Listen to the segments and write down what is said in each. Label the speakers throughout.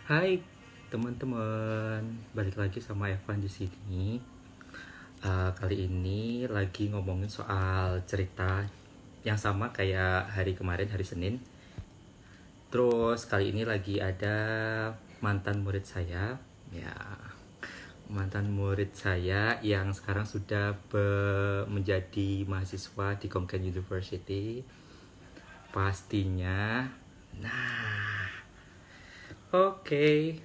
Speaker 1: Hai teman-teman, balik lagi sama Evan di sini. Kali ini lagi ngomongin soal cerita yang sama kayak hari kemarin, hari Senin. Terus kali ini lagi ada mantan murid saya, ya mantan murid saya yang sekarang sudah menjadi mahasiswa di Khon University. Pastinya, nah Oke,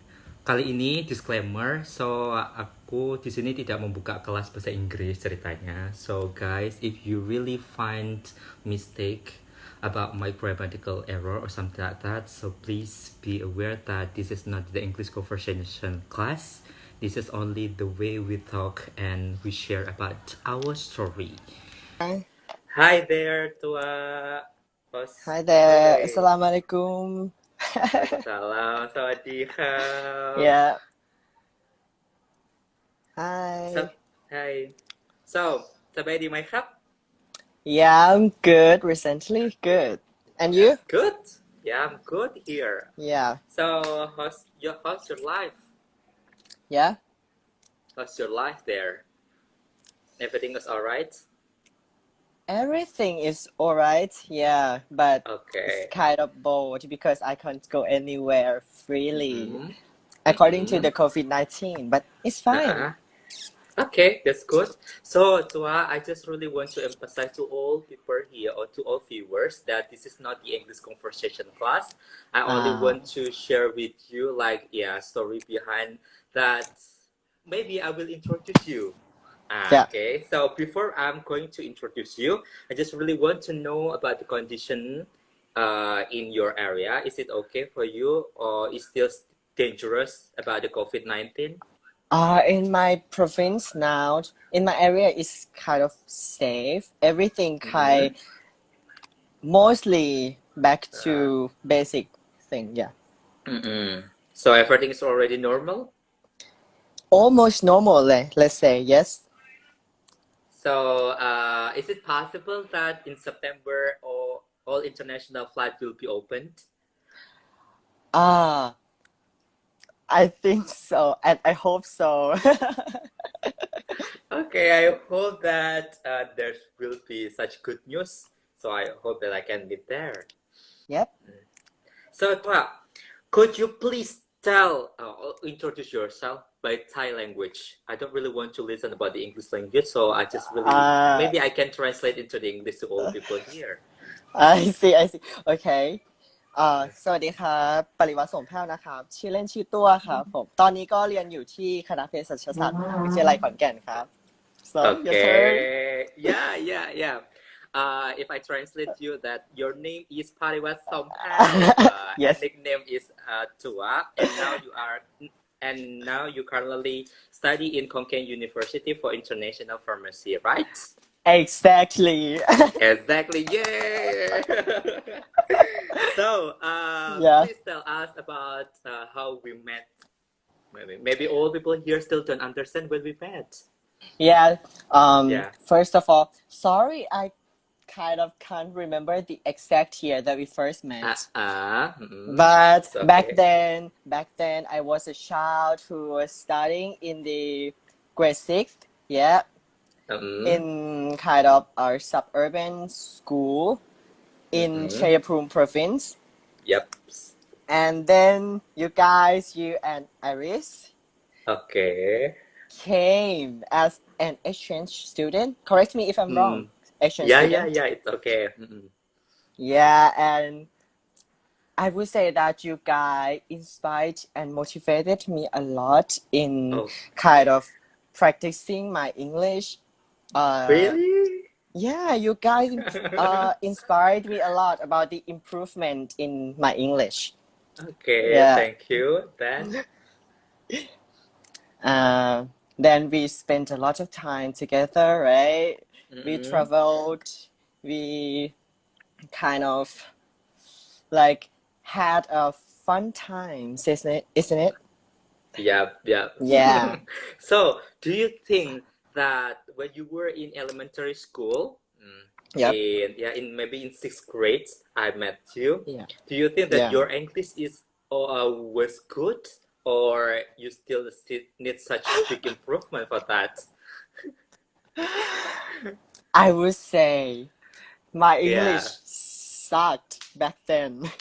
Speaker 1: kali ini disclaimer. So aku di sini tidak membuka kelas bahasa Inggris ceritanya. So guys, if you really find mistake about my grammatical error or something like that, so please be aware that this is not the English conversation class. This is only the way we talk and we share about our story.
Speaker 2: Hi.
Speaker 1: Hi there, Tua. Host.
Speaker 2: Hi there.
Speaker 1: Hey.
Speaker 2: Assalamualaikum.
Speaker 1: Waalaikumsalam. สวัสดีครับ
Speaker 2: Yeah.
Speaker 1: So,
Speaker 2: Hi.
Speaker 1: hi. So, สบายดีไหมครับ?
Speaker 2: Yeah, I'm good recently. Good. And you?
Speaker 1: That's good. Yeah, I'm good here.
Speaker 2: Yeah.
Speaker 1: So, how's your life?
Speaker 2: Yeah.
Speaker 1: How's your life there? Everything is alright?
Speaker 2: Everything is alright. Yeah, but it's
Speaker 1: Okay.
Speaker 2: kind of bored because I can't go anywhere freely
Speaker 1: Mm-hmm.
Speaker 2: according to
Speaker 1: Mm-hmm.
Speaker 2: the COVID-19, but it's fine.
Speaker 1: Uh-huh. Okay, that's good. So, Tua, I just really want to emphasize to all people here or to all viewers that this is not the English conversation class. I only
Speaker 2: Ah,
Speaker 1: want to share with you story behind that. Maybe I will introduce you.
Speaker 2: yeah.
Speaker 1: Okay, so before I'm going to introduce you, I just really want to know about the condition in your area. Is it okay for you or is still dangerous about the COVID-19?
Speaker 2: In my province now, in my area, is kind of safe. Everything
Speaker 1: Mm-hmm.
Speaker 2: mostly back
Speaker 1: Uh,
Speaker 2: to basic thing. Yeah,
Speaker 1: mm-mm. So everything is already normal.
Speaker 2: almost normal. Let's say yes.
Speaker 1: So is it possible that in September all international flights will be opened?
Speaker 2: Ah, I think so, and I hope so.
Speaker 1: Okay, I hope that there will be such good news. So I hope that I can be there.
Speaker 2: Yep.
Speaker 1: So Tua, could you please introduce yourself by Thai language? I don't really want to listen about the English language, so I just really
Speaker 2: Uh,
Speaker 1: maybe I can translate into the English to all people here.
Speaker 2: I see. I see. Okay. สวัสดีครับปริวัติสมแพ้วนะครับชื่อเล่นชื่อตัวครับผมตอนนี้ก็เรียนอยู่ที่คณะเภสัชศาสตร์มหาวิทยาลัยขอนแก่นครับ so your turn
Speaker 1: Okay. Yeah. If I translate you that your name is Pariwat Shompaew, and
Speaker 2: yes
Speaker 1: nickname is Tua, and now you currently study in Khon University for International Pharmacy, right?
Speaker 2: exactly
Speaker 1: Exactly. Yeah. So,
Speaker 2: yeah
Speaker 1: please tell us about how we met. Maybe all people here still don't understand when we met.
Speaker 2: Yeah.
Speaker 1: Yeah.
Speaker 2: First of all, sorry, I kind of can't remember the exact year that we first met. But
Speaker 1: It's okay.
Speaker 2: back then, I was a child who was studying in the grade sixth. Yeah,
Speaker 1: Mm-hmm.
Speaker 2: in kind of our suburban school in
Speaker 1: Mm-hmm.
Speaker 2: Chayapur province.
Speaker 1: Yep.
Speaker 2: And then you and Iris
Speaker 1: Okay.
Speaker 2: came as an exchange student. Correct me if I'm wrong.
Speaker 1: Mm.
Speaker 2: Exchange
Speaker 1: Yeah.
Speaker 2: student.
Speaker 1: It's okay. Mm-mm.
Speaker 2: Yeah, and I would say that you guys inspired and motivated me a lot in
Speaker 1: Oh,
Speaker 2: kind of practicing my English. Uh,
Speaker 1: really?
Speaker 2: yeah, you guys inspired me a lot about the improvement in my English.
Speaker 1: Okay.
Speaker 2: Yeah.
Speaker 1: Thank you. Then.
Speaker 2: Uh, then we spent a lot of time together, right? We
Speaker 1: Mm-mm.
Speaker 2: traveled. We kind of like had a fun times, isn't it?
Speaker 1: Yeah.
Speaker 2: Yeah.
Speaker 1: So, do you think that when you were in elementary school,
Speaker 2: Yep.
Speaker 1: in maybe in sixth grade, I met you.
Speaker 2: Yeah.
Speaker 1: Do you think that
Speaker 2: Yeah.
Speaker 1: your English is was good, or you still need such big improvement for that?
Speaker 2: I would say my English
Speaker 1: Yeah.
Speaker 2: sucked back then.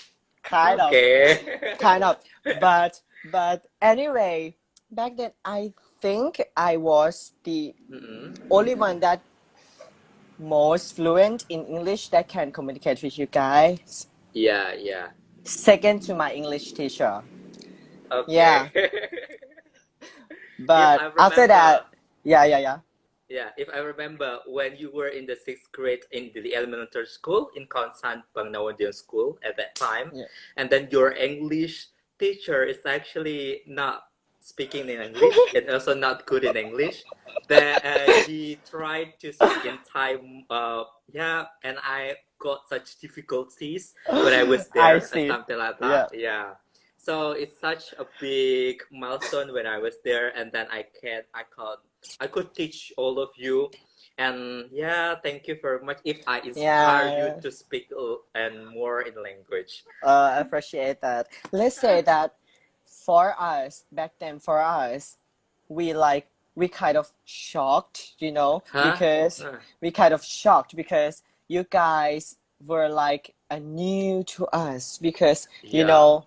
Speaker 2: kind of,
Speaker 1: Okay.
Speaker 2: kind of. But anyway, back then I think I was the
Speaker 1: Mm-mm.
Speaker 2: only one that most fluent in English that can communicate with you guys.
Speaker 1: Yeah, yeah.
Speaker 2: Second to my English teacher.
Speaker 1: Okay.
Speaker 2: Yeah.
Speaker 1: If
Speaker 2: But
Speaker 1: I
Speaker 2: after
Speaker 1: remember,
Speaker 2: that, yeah.
Speaker 1: yeah, if I remember when you were in the sixth grade in the elementary school in Khon Bangnawadin school at that time,
Speaker 2: Yeah.
Speaker 1: and then your English teacher is actually not speaking in English and also not good in English. That he tried to speak in Thai, yeah, and I got such difficulties when I was
Speaker 2: I
Speaker 1: there,
Speaker 2: see.
Speaker 1: something like
Speaker 2: Yeah.
Speaker 1: that. Yeah. So it's such a big milestone when I was there, and then I could teach all of you. And yeah, thank you very much. If I inspire you
Speaker 2: Yeah.
Speaker 1: to speak and more in language.
Speaker 2: Appreciate that. Let's say that for us back then, for us, we like we kind of shocked,
Speaker 1: Huh?
Speaker 2: because we kind of shocked because you guys were like a new to us because
Speaker 1: Yeah.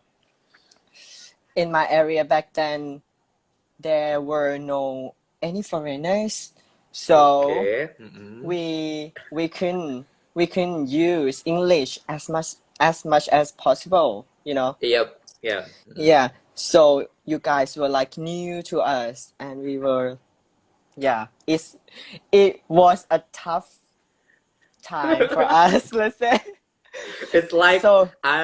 Speaker 2: in my area back then there were no any foreigners, so
Speaker 1: Okay. Mm-mm.
Speaker 2: we couldn't use English as much as possible,
Speaker 1: Yep. Yeah. Mm-mm.
Speaker 2: Yeah, so you guys were like new to us, and we were, yeah, it was a tough time for us, let's say.
Speaker 1: It's like
Speaker 2: So
Speaker 1: I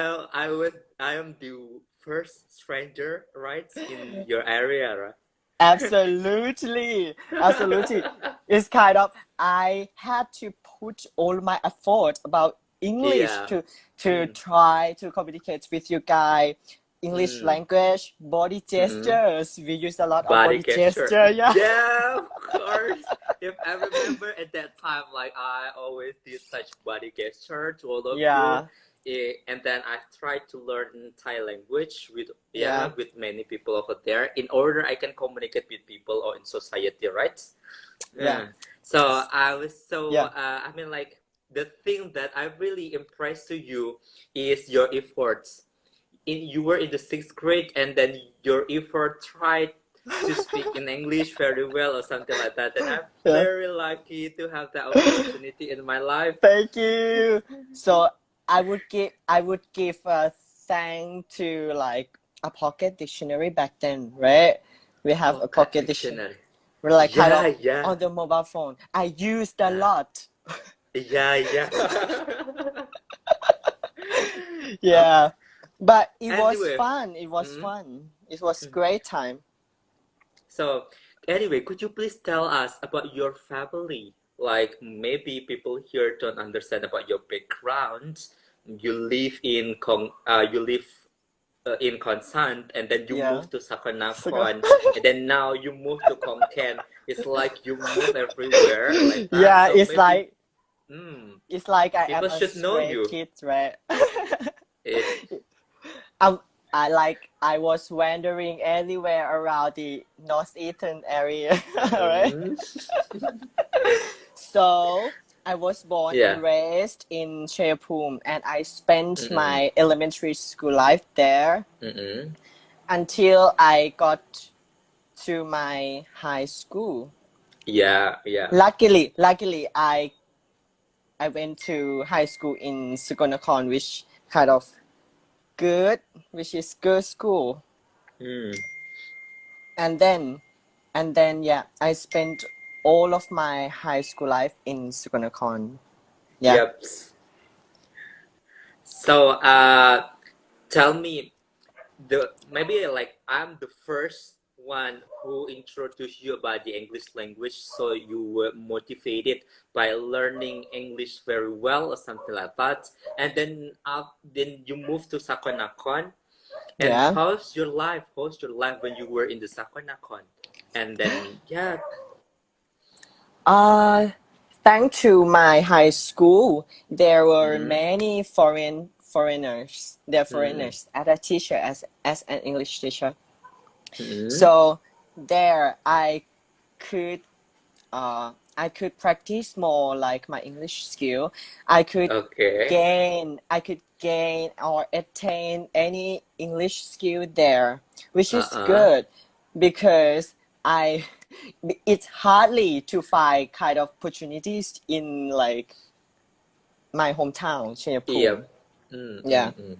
Speaker 1: am the first stranger, right, in your area, right?
Speaker 2: absolutely, absolutely, it's kind of I had to put all my effort about English
Speaker 1: Yeah.
Speaker 2: to
Speaker 1: Mm.
Speaker 2: try to communicate with you guys. English
Speaker 1: Mm.
Speaker 2: language, body
Speaker 1: Mm-mm.
Speaker 2: gestures. We use a lot of
Speaker 1: Body
Speaker 2: body
Speaker 1: gesture.
Speaker 2: gesture. Yeah.
Speaker 1: Yeah, of course. If I remember at that time, like I always did such body gesture to all of you.
Speaker 2: Yeah.
Speaker 1: And then I tried to learn Thai language with
Speaker 2: Yeah.
Speaker 1: with many people over there in order I can communicate with people or in society, right?
Speaker 2: Yeah.
Speaker 1: Yeah. So I was so
Speaker 2: Yeah.
Speaker 1: I mean like the thing that I really impressed to you is your efforts you were in the sixth grade and then your effort tried to speak in English very well or something like that. And I'm
Speaker 2: Yeah.
Speaker 1: very lucky to have that opportunity in my life.
Speaker 2: Thank you. So I would give a thank to like a pocket dictionary back then, right? We have a
Speaker 1: Pocket
Speaker 2: pocket dictionary.
Speaker 1: dictionary.
Speaker 2: We're like kind
Speaker 1: Yeah,
Speaker 2: of
Speaker 1: yeah,
Speaker 2: on the mobile phone. I used a
Speaker 1: yeah,
Speaker 2: lot.
Speaker 1: yeah, yeah. uh,
Speaker 2: Yeah. But it was
Speaker 1: anyway,
Speaker 2: fun. It was
Speaker 1: mm,
Speaker 2: fun. It was
Speaker 1: mm.
Speaker 2: great time.
Speaker 1: So anyway, could you please tell us about your family? Like maybe people here don't understand about your background. You live in in Konsan, and then you
Speaker 2: Yeah.
Speaker 1: move to
Speaker 2: So
Speaker 1: Sakonnakhon, and then now you move to Khon. It's like you move everywhere like that.
Speaker 2: yeah,
Speaker 1: So
Speaker 2: it's
Speaker 1: maybe
Speaker 2: like
Speaker 1: mm,
Speaker 2: it's like I am
Speaker 1: people
Speaker 2: a
Speaker 1: should know
Speaker 2: stray
Speaker 1: you.
Speaker 2: kid, right?
Speaker 1: Eh,
Speaker 2: I, I was wandering anywhere around the northeastern area, right?
Speaker 1: mm-mm.
Speaker 2: So I was born
Speaker 1: Yeah.
Speaker 2: and raised in Chayapum, and I spent
Speaker 1: Mm-mm.
Speaker 2: my elementary school life there
Speaker 1: Mm-mm.
Speaker 2: until I got to my high school.
Speaker 1: Yeah. Yeah.
Speaker 2: Luckily, I went to high school in Sukonakon, which kind of good, which is good school.
Speaker 1: Mm.
Speaker 2: And then yeah, I spent all of my high school life in Sukonakon. Yeah.
Speaker 1: Yep. So tell me the maybe like I'm the first one who introduced you about the English language, so you were motivated by learning English very well or something like that. And then you moved to Sakonnakhon. And
Speaker 2: Yeah.
Speaker 1: how's your life? How's your life when you were in the Sakonnakhon? And then yeah,
Speaker 2: Uh thanks to my high school, there were
Speaker 1: mm-hmm,
Speaker 2: many foreigners. They're
Speaker 1: Mm.
Speaker 2: foreigners as a teacher, as an English teacher.
Speaker 1: Mm.
Speaker 2: So there, I could practice more like my English skill. I could
Speaker 1: Okay.
Speaker 2: I could gain or attain any English skill there, which is
Speaker 1: Uh-uh.
Speaker 2: good because I it's hardly to find kind of opportunities in like my hometown, Chayapum.
Speaker 1: Yep. Mm,
Speaker 2: Yeah.
Speaker 1: mm, mm,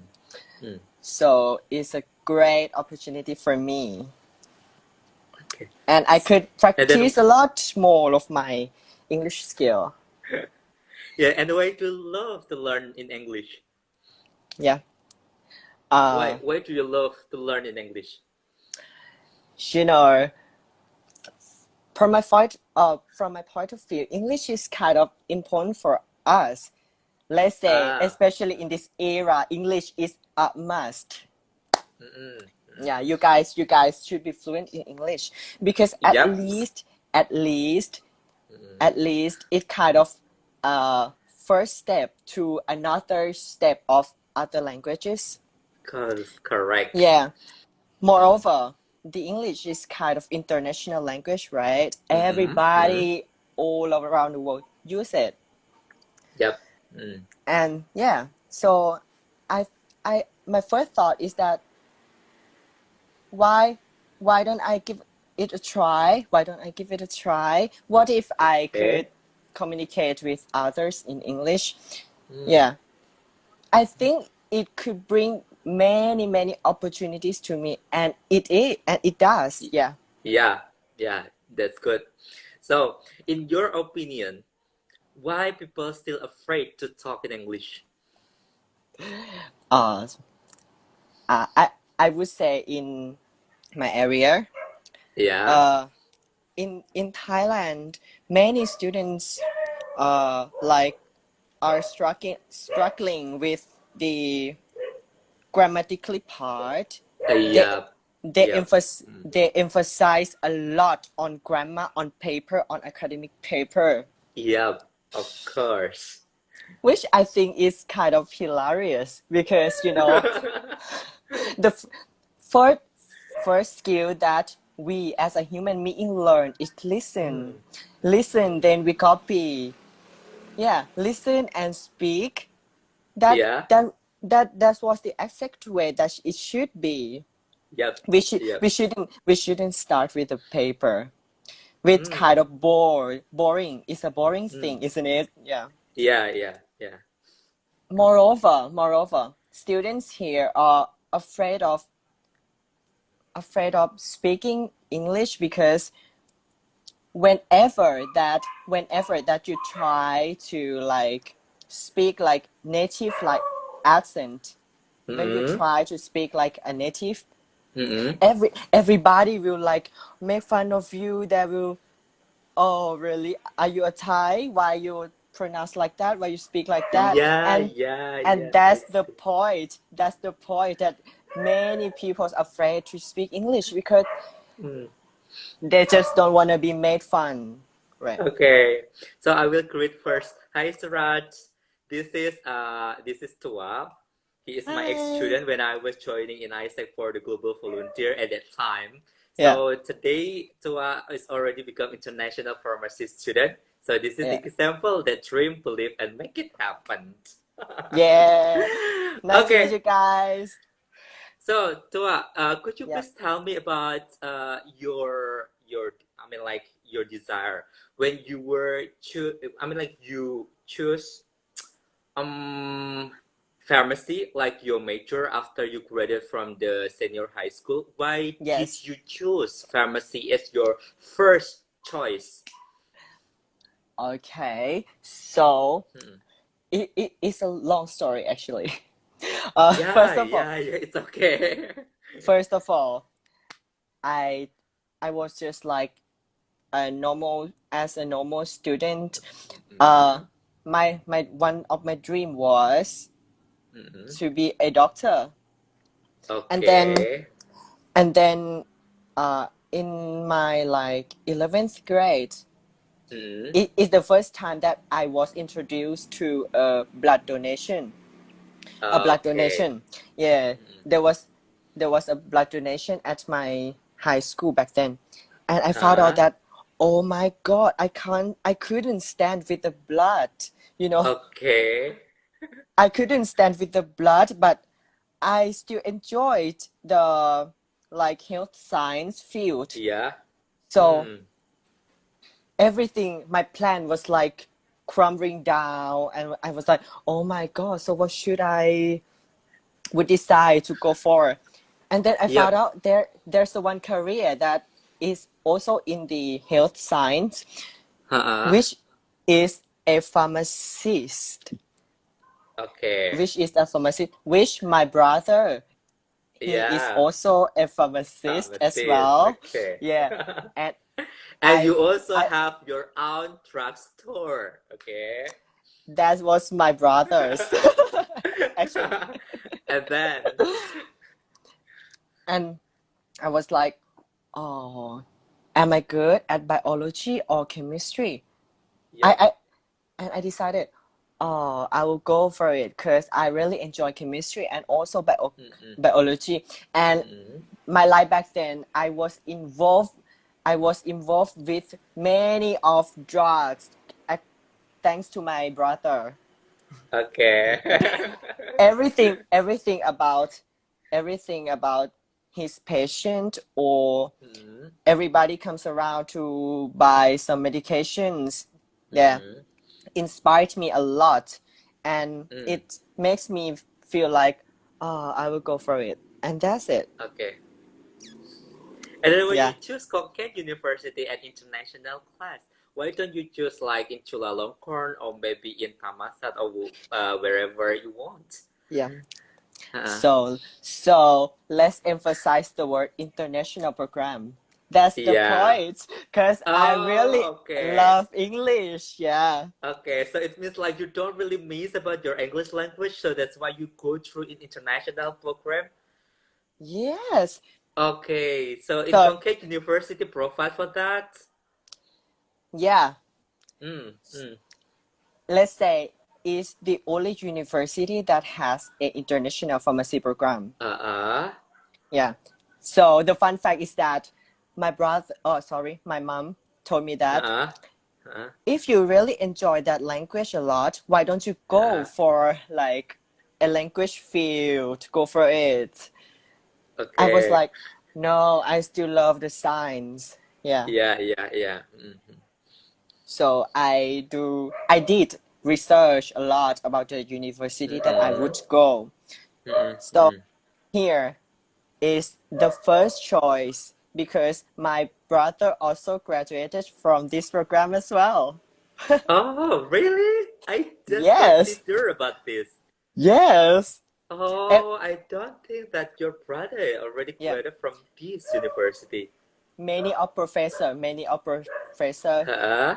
Speaker 1: mm.
Speaker 2: So it's a great opportunity for me.
Speaker 1: Okay.
Speaker 2: And I could
Speaker 1: And then,
Speaker 2: practice a lot more of my English skill.
Speaker 1: yeah, and why do you love to learn in English?
Speaker 2: Yeah.
Speaker 1: Why
Speaker 2: Uh,
Speaker 1: why do you love to learn in English?
Speaker 2: you know, from my point of view, English is kind of important for us. Let's say,
Speaker 1: Ah.
Speaker 2: especially in this era, English is a must.
Speaker 1: Mm-mm.
Speaker 2: Yeah, you guys should be fluent in English because
Speaker 1: Yep.
Speaker 2: at least,
Speaker 1: Mm.
Speaker 2: it kind of first step to another step of other languages.
Speaker 1: Correct.
Speaker 2: Yeah.
Speaker 1: Mm.
Speaker 2: Moreover, the English is kind of international language, right?
Speaker 1: Mm-mm. Mm.
Speaker 2: Everybody all around the world use it.
Speaker 1: Yep. Mm.
Speaker 2: And yeah, so I my first thought is that why don't I give it a try? Why don't I give it a try? What if I could
Speaker 1: Okay.
Speaker 2: communicate with others in English?
Speaker 1: Mm.
Speaker 2: Yeah, I think it could bring many opportunities to me, and it does.
Speaker 1: Y-
Speaker 2: Yeah.
Speaker 1: Yeah. Yeah. That's good. So, in your opinion, why people still afraid to talk in English?
Speaker 2: Uh, uh, I I would say in my area,
Speaker 1: Yeah.
Speaker 2: uh, in Thailand, many students like are struggling with the grammatically part. They
Speaker 1: Yep. Yep. Mm.
Speaker 2: they emphasize a lot on grammar on paper on academic paper,
Speaker 1: Yep. Of course.
Speaker 2: which I think is kind of hilarious because the first skill that we as a human being learn is listen.
Speaker 1: Mm.
Speaker 2: Listen, then we copy. Yeah, listen and speak. That
Speaker 1: Yeah.
Speaker 2: that that was the exact way that it should be.
Speaker 1: Yep. Yep.
Speaker 2: We shouldn't start with a paper. With
Speaker 1: Mm.
Speaker 2: kind of boring. It's a boring
Speaker 1: Mm.
Speaker 2: thing, isn't it? Yeah.
Speaker 1: Yeah. Yeah. Yeah.
Speaker 2: Moreover, students here are afraid of speaking English because whenever that you try to like speak like native like accent, when you
Speaker 1: Mm.
Speaker 2: try to speak like a native,
Speaker 1: Mm.
Speaker 2: everybody will like make fun of you. They will, oh really, are you a Thai, why you pronounce like that, why you speak like that?
Speaker 1: Yeah. Yeah.
Speaker 2: And
Speaker 1: Yeah.
Speaker 2: that's
Speaker 1: That's.
Speaker 2: the point, that many people are afraid to speak English because
Speaker 1: Mm.
Speaker 2: they just don't want to be made fun, right?
Speaker 1: Okay, so I will greet first. Hi, Suraj. This is Tua. He is my
Speaker 2: Hi.
Speaker 1: ex-student when I was joining in ISEC for the Global Volunteer at that time.
Speaker 2: Yeah.
Speaker 1: So today, Tua is already become international pharmacy student. So this is the
Speaker 2: Yeah.
Speaker 1: example that dream, believe, and make it happen.
Speaker 2: Yeah. Nice to meet
Speaker 1: Okay,
Speaker 2: you guys.
Speaker 1: so Tua, could you
Speaker 2: Yeah.
Speaker 1: please tell me about your I mean like your desire when you were I mean like you choose um pharmacy like your major after you graduated from the senior high school. Why did
Speaker 2: Yes.
Speaker 1: you choose pharmacy as your first choice?
Speaker 2: Okay. So
Speaker 1: Hmm.
Speaker 2: it's a long story actually.
Speaker 1: Yeah,
Speaker 2: First of all,
Speaker 1: yeah, yeah, it's okay.
Speaker 2: first of all, I I was just like a normal student. Uh,
Speaker 1: Mm-hmm.
Speaker 2: my one of my dream was
Speaker 1: Mm-hmm.
Speaker 2: to be a doctor, and then
Speaker 1: Okay.
Speaker 2: and then in my like 11th grade,
Speaker 1: Mm-hmm.
Speaker 2: it is the first time that I was introduced to blood donation. a blood
Speaker 1: Okay.
Speaker 2: donation. Yeah,
Speaker 1: Mm-mm.
Speaker 2: there was a blood donation at my high school back then, and I found out
Speaker 1: Uh,
Speaker 2: that, oh my god, I couldn't stand with the blood. You know,
Speaker 1: okay.
Speaker 2: I couldn't stand with the blood, but I still enjoyed the like health science field.
Speaker 1: Yeah.
Speaker 2: So
Speaker 1: Mm.
Speaker 2: everything, my plan was like crumbling down, and I was like, oh my god, so what should I would decide to go for? And then I found
Speaker 1: Yep.
Speaker 2: out there's the one career that is also in the health science,
Speaker 1: Uh-uh.
Speaker 2: which is a pharmacist,
Speaker 1: Okay.
Speaker 2: which my brother, he is
Speaker 1: Yeah.
Speaker 2: also a pharmacist as
Speaker 1: Pharmacist.
Speaker 2: well.
Speaker 1: Okay.
Speaker 2: Yeah, and
Speaker 1: And
Speaker 2: I
Speaker 1: you also
Speaker 2: I
Speaker 1: have your own drugstore. Okay.
Speaker 2: that was my brother's actually.
Speaker 1: And then,
Speaker 2: And I was like, oh, am I good at biology or chemistry? I,
Speaker 1: yep.
Speaker 2: I and I decided, oh, I will go for it because I really enjoy chemistry and also
Speaker 1: Mm-mm.
Speaker 2: biology. And
Speaker 1: Mm-mm.
Speaker 2: my life back then, I was involved with many of drugs, uh, thanks to my brother.
Speaker 1: Okay.
Speaker 2: Yeah. Everything everything about his patient, or
Speaker 1: Mm-mm.
Speaker 2: everybody comes around to buy some medications. Yeah,
Speaker 1: Mm-mm.
Speaker 2: inspired me a lot, and
Speaker 1: Mm.
Speaker 2: it makes me feel like, oh, I will go for it, and that's it.
Speaker 1: Okay. And then when you
Speaker 2: Yeah.
Speaker 1: choose Khon University and international class, why don't you choose like in Chulalongkorn or maybe in Thammasat or wherever you want?
Speaker 2: Yeah.
Speaker 1: Uh,
Speaker 2: So let's emphasize the word international program. That's the
Speaker 1: yeah.
Speaker 2: point, because I really
Speaker 1: Oh, okay.
Speaker 2: love English. Yeah.
Speaker 1: Okay, so it means like you don't really miss about your English language, so that's why you go through an international program.
Speaker 2: Yes.
Speaker 1: Okay, so in
Speaker 2: So
Speaker 1: Khon University provide for that.
Speaker 2: yeah,
Speaker 1: Mm, mm.
Speaker 2: let's say it's the only university that has an international pharmacy program.
Speaker 1: Uh-uh.
Speaker 2: Yeah. So the fun fact is that my mom told me that
Speaker 1: Uh-uh. Uh-uh.
Speaker 2: if you really enjoy that language a lot, why don't you go
Speaker 1: Uh-uh.
Speaker 2: for like a language field? Go for it. I was
Speaker 1: Okay.
Speaker 2: like, no, I still love the science. Yeah.
Speaker 1: Yeah, yeah, yeah. Mm-hmm.
Speaker 2: So I did research a lot about the university that I
Speaker 1: Mm-mm.
Speaker 2: would go.
Speaker 1: Mm-mm.
Speaker 2: So
Speaker 1: Mm-mm.
Speaker 2: here is the first choice because my brother also graduated from this program as well.
Speaker 1: Oh, really? I just
Speaker 2: Yes.
Speaker 1: consider about this.
Speaker 2: Yes. And
Speaker 1: Oh, I don't think that your brother already
Speaker 2: yeah,
Speaker 1: graduated from this university.
Speaker 2: many of professor
Speaker 1: Huh?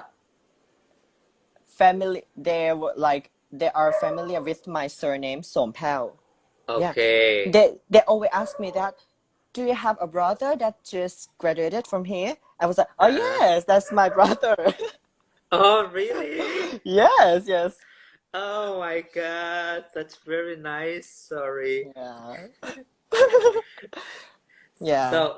Speaker 2: family, they are familiar with my surname Shompaew. Yeah.
Speaker 1: Okay.
Speaker 2: They always ask me that, do you have a brother that just graduated from here? I was like, oh
Speaker 1: Uh-uh.
Speaker 2: yes, that's my brother.
Speaker 1: Oh, really?
Speaker 2: Yes, yes.
Speaker 1: Oh my God, that's very nice. Sorry.
Speaker 2: Yeah. Yeah.
Speaker 1: So,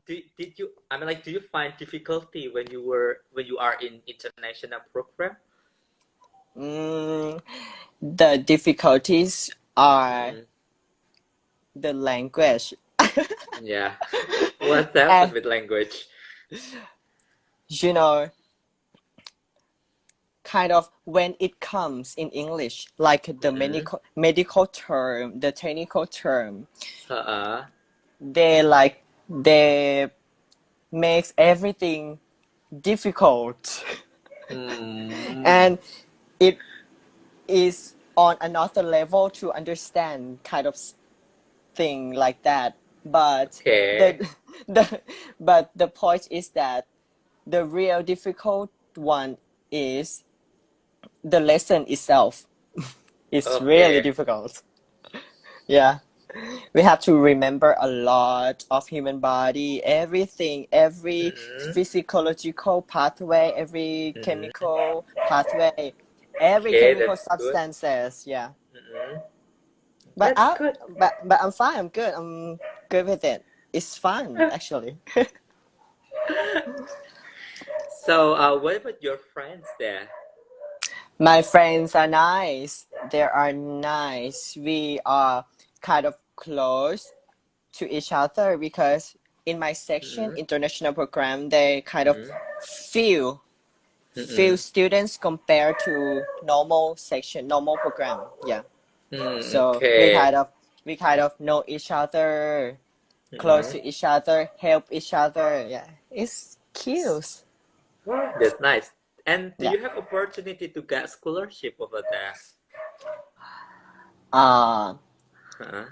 Speaker 1: did you? I mean, like, do you find difficulty when you are in international program?
Speaker 2: Mm, the difficulties are
Speaker 1: Mm,
Speaker 2: the language.
Speaker 1: yeah. What's happened
Speaker 2: And
Speaker 1: with language?
Speaker 2: you know, kind of when it comes in English, like the
Speaker 1: Mm-mm.
Speaker 2: medical term, the technical term,
Speaker 1: Uh-uh.
Speaker 2: they makes everything difficult.
Speaker 1: Mm.
Speaker 2: And it is on another level to understand kind of thing like that. But
Speaker 1: Okay.
Speaker 2: the the but the point is that the real difficult one is the lesson itself. It's really
Speaker 1: Okay.
Speaker 2: difficult. Yeah. We have to remember a lot of human body, everything, every
Speaker 1: Mm-mm.
Speaker 2: physiological pathway, every
Speaker 1: Mm-mm.
Speaker 2: chemical pathway, every
Speaker 1: Okay,
Speaker 2: chemical
Speaker 1: that's good.
Speaker 2: substances. Yeah.
Speaker 1: Mm-mm.
Speaker 2: But
Speaker 1: That's good.
Speaker 2: I'm fine. I'm good. I'm good with it. It's fun actually.
Speaker 1: So, what about your friends there?
Speaker 2: My friends are nice. They are nice. We are kind of close to each other because in my section,
Speaker 1: Mm-mm,
Speaker 2: international program, they kind of
Speaker 1: mm-mm,
Speaker 2: few few
Speaker 1: mm-mm,
Speaker 2: students compared to normal section, normal program. Yeah. So
Speaker 1: okay.
Speaker 2: we kind of know each other, close
Speaker 1: Mm-mm.
Speaker 2: to each other, help each other. Yeah, it's cute.
Speaker 1: Wow, that's nice. And do
Speaker 2: Yeah.
Speaker 1: you have opportunity to get scholarship over there?
Speaker 2: Uh,
Speaker 1: Huh?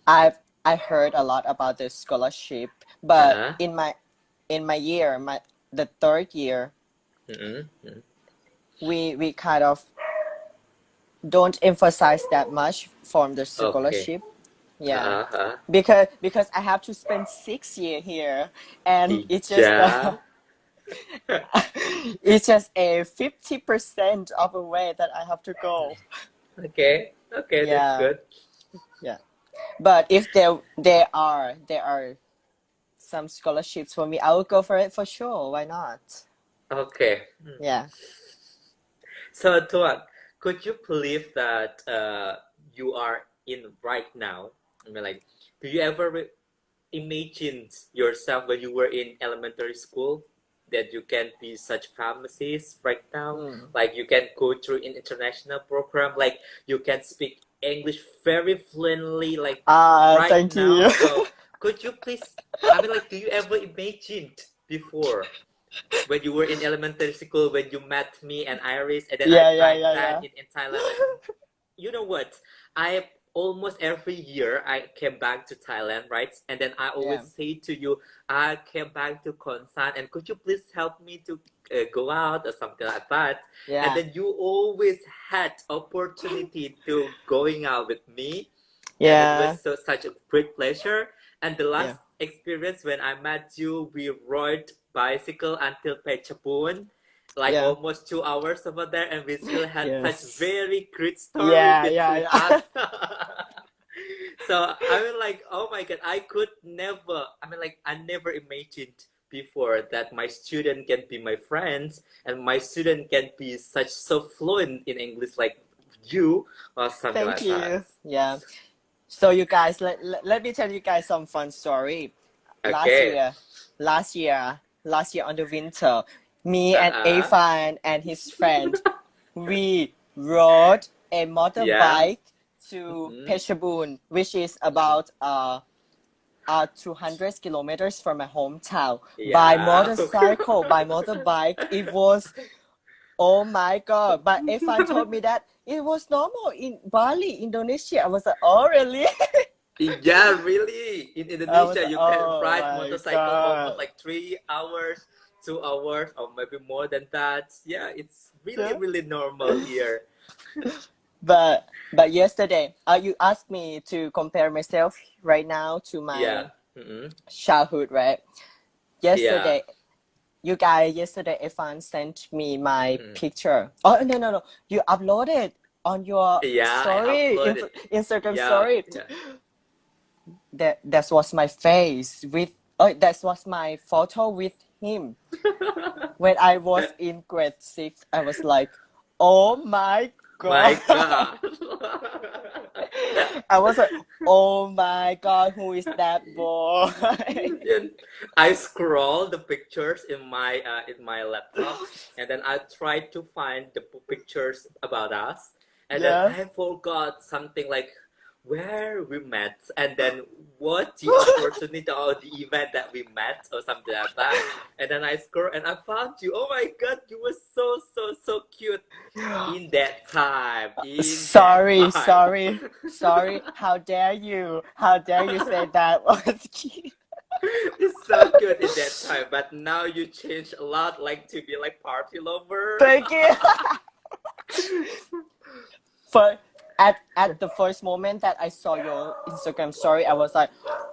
Speaker 2: I heard a lot about the scholarship, but
Speaker 1: Uh-uh.
Speaker 2: in my year, the third year,
Speaker 1: Mm-mm, mm.
Speaker 2: we kind of don't emphasize that much from the
Speaker 1: Okay.
Speaker 2: scholarship. Yeah,
Speaker 1: Uh-huh.
Speaker 2: because I have to spend 6 years here, and it's just
Speaker 1: Yeah.
Speaker 2: it's just a 50% of the way that I have to go.
Speaker 1: Okay. Okay, that's
Speaker 2: Yeah,
Speaker 1: good.
Speaker 2: yeah. But if there are some scholarships for me, I will go for it for sure. Why not?
Speaker 1: Okay.
Speaker 2: Yeah.
Speaker 1: So, Tuan, could you believe that you are in right now? I mean, like, do you ever imagine yourself when you were in elementary school that you can be such pharmacist right now?
Speaker 2: Mm.
Speaker 1: Like, you can go through an international program, like, you can speak English very fluently, like, right
Speaker 2: Thank
Speaker 1: now.
Speaker 2: you.
Speaker 1: So, could you please, I mean, like, do you ever imagined before? When you were in elementary school, when you met me and Iris, and then I
Speaker 2: Yeah,
Speaker 1: tried
Speaker 2: yeah.
Speaker 1: that in Thailand. Like, you know what? I almost every year I came back to Thailand, right? And then I always
Speaker 2: Yeah,
Speaker 1: say to you, I came back to Khon, and could you please help me to go out or something like that? And
Speaker 2: yeah,
Speaker 1: then you always had opportunity to going out with me, and it was
Speaker 2: yeah,
Speaker 1: such a great pleasure. And the
Speaker 2: yeah,
Speaker 1: last experience when I met you, we rode bicycle until Phetchabun, like
Speaker 2: yeah.
Speaker 1: almost 2 hours over there, and we still had such
Speaker 2: Yes.
Speaker 1: very great story
Speaker 2: Yeah,
Speaker 1: between us.
Speaker 2: yeah.
Speaker 1: So I mean, like, oh my god, I could never. I mean, like, I never imagined before that my student can be my friends and my student can be such so fluent in English like you or something
Speaker 2: Thank
Speaker 1: like that.
Speaker 2: you. Yeah. So you guys, let me tell you guys some fun story. Last
Speaker 1: Okay.
Speaker 2: year, last year, last year on the winter, me and
Speaker 1: Uh-uh.
Speaker 2: Afan and his friend, we rode a
Speaker 1: Yeah.
Speaker 2: motorbike to
Speaker 1: Mm-hmm.
Speaker 2: Phetchabun, which is
Speaker 1: Mm-hmm.
Speaker 2: about 200 kilometers from my hometown. By
Speaker 1: Yeah. Okay.
Speaker 2: motorcycle, by motorbike, it was, oh my god. But Afan told me that it was normal in Bali, Indonesia. I was like, oh really?
Speaker 1: Yeah, really. In
Speaker 2: I was
Speaker 1: Indonesia,
Speaker 2: like,
Speaker 1: you can
Speaker 2: oh
Speaker 1: ride
Speaker 2: my
Speaker 1: motorcycle almost
Speaker 2: god.
Speaker 1: like 3 hours, 2 hours, or maybe more than that. Yeah, it's really,
Speaker 2: Yeah.
Speaker 1: really normal here.
Speaker 2: But yesterday, you asked me to compare myself right now to
Speaker 1: Yeah.
Speaker 2: my
Speaker 1: Mm-hmm.
Speaker 2: childhood, right?
Speaker 1: Yeah.
Speaker 2: Yesterday, you guys, yesterday, Evan sent me my
Speaker 1: Mm.
Speaker 2: picture. Oh no! You uploaded on your
Speaker 1: Yeah, I
Speaker 2: story,
Speaker 1: uploaded.
Speaker 2: Instagram
Speaker 1: Yeah,
Speaker 2: story.
Speaker 1: yeah.
Speaker 2: That was my face with. Oh, that was my photo with him when I was in grade 6. I was like, oh my god.
Speaker 1: My God.
Speaker 2: I was like, oh my god, who is that boy?
Speaker 1: And I scroll the pictures in my laptop, and then I try to find the pictures about us, and then
Speaker 2: Yeah.
Speaker 1: I forgot something like where we met, and then what the opportunity or the event that we met or something like that. And then I scroll and I found you. Oh my god, you were so cute in that time. In that
Speaker 2: Sorry,
Speaker 1: time.
Speaker 2: sorry, sorry. How dare you? How dare you say that was cute?
Speaker 1: It's so good in that time, but now you changed a lot, like to be like party lover.
Speaker 2: Thank you. For at the first moment that I saw your Instagram story, I was like,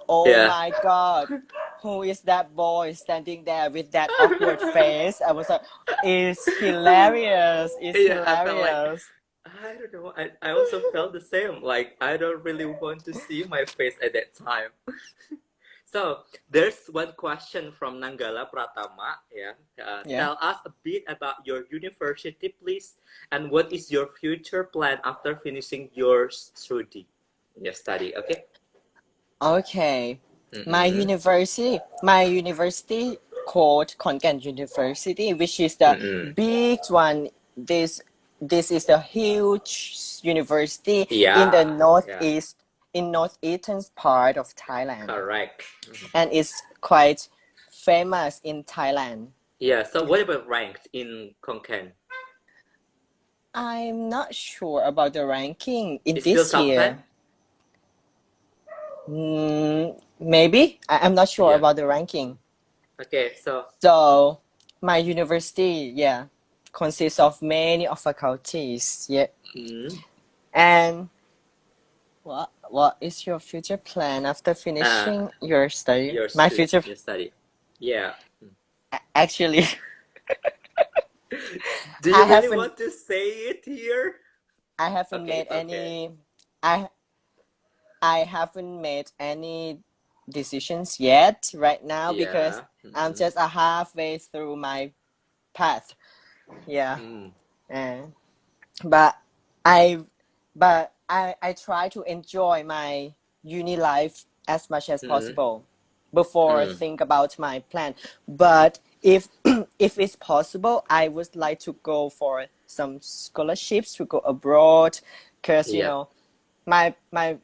Speaker 2: oh
Speaker 1: Yeah.
Speaker 2: my god, who is that boy standing there with that awkward face? I was like, it's hilarious. It's
Speaker 1: Yeah, I felt like
Speaker 2: hilarious.
Speaker 1: I don't know. I also felt the same. Like I don't really want to see my face at that time. So there's one question from Nanggala Pratama. Yeah,
Speaker 2: Yeah.
Speaker 1: tell us a bit about your university, please, and what is your future plan after finishing your study? Your study, okay?
Speaker 2: Okay.
Speaker 1: Mm-mm.
Speaker 2: My university called Khon University, which is the
Speaker 1: Mm-mm.
Speaker 2: big one. This is a huge university in the
Speaker 1: Yeah, yeah,
Speaker 2: northeastern part of Thailand,
Speaker 1: correct.
Speaker 2: and it's quite famous in Thailand.
Speaker 1: Yeah. So what about ranked in Konkan?
Speaker 2: I'm not sure about the ranking in
Speaker 1: It's still
Speaker 2: this
Speaker 1: top
Speaker 2: year.
Speaker 1: 10?
Speaker 2: Maybe I'm not sure
Speaker 1: Yeah.
Speaker 2: about the ranking.
Speaker 1: Okay. So.
Speaker 2: So my university, yeah, consists of many of faculties. Yeah,
Speaker 1: Mm,
Speaker 2: and what is your future plan after
Speaker 1: uh,
Speaker 2: finishing your study?
Speaker 1: your
Speaker 2: My
Speaker 1: stu
Speaker 2: future,
Speaker 1: your study. Yeah.
Speaker 2: actually,
Speaker 1: Do
Speaker 2: I
Speaker 1: you really
Speaker 2: haven't
Speaker 1: want to say it here?
Speaker 2: I haven't
Speaker 1: Okay,
Speaker 2: made
Speaker 1: it's okay.
Speaker 2: any I I haven't made any decisions yet right now because
Speaker 1: Yeah.
Speaker 2: I'm
Speaker 1: Mm-mm.
Speaker 2: just a halfway through my path. Yeah,
Speaker 1: Mm.
Speaker 2: and but I I try to enjoy my uni life as much as
Speaker 1: Mm-mm.
Speaker 2: possible before
Speaker 1: Mm.
Speaker 2: think about my plan. But if if it's possible, I would like to go for some scholarships to go abroad, because
Speaker 1: Yep.
Speaker 2: my my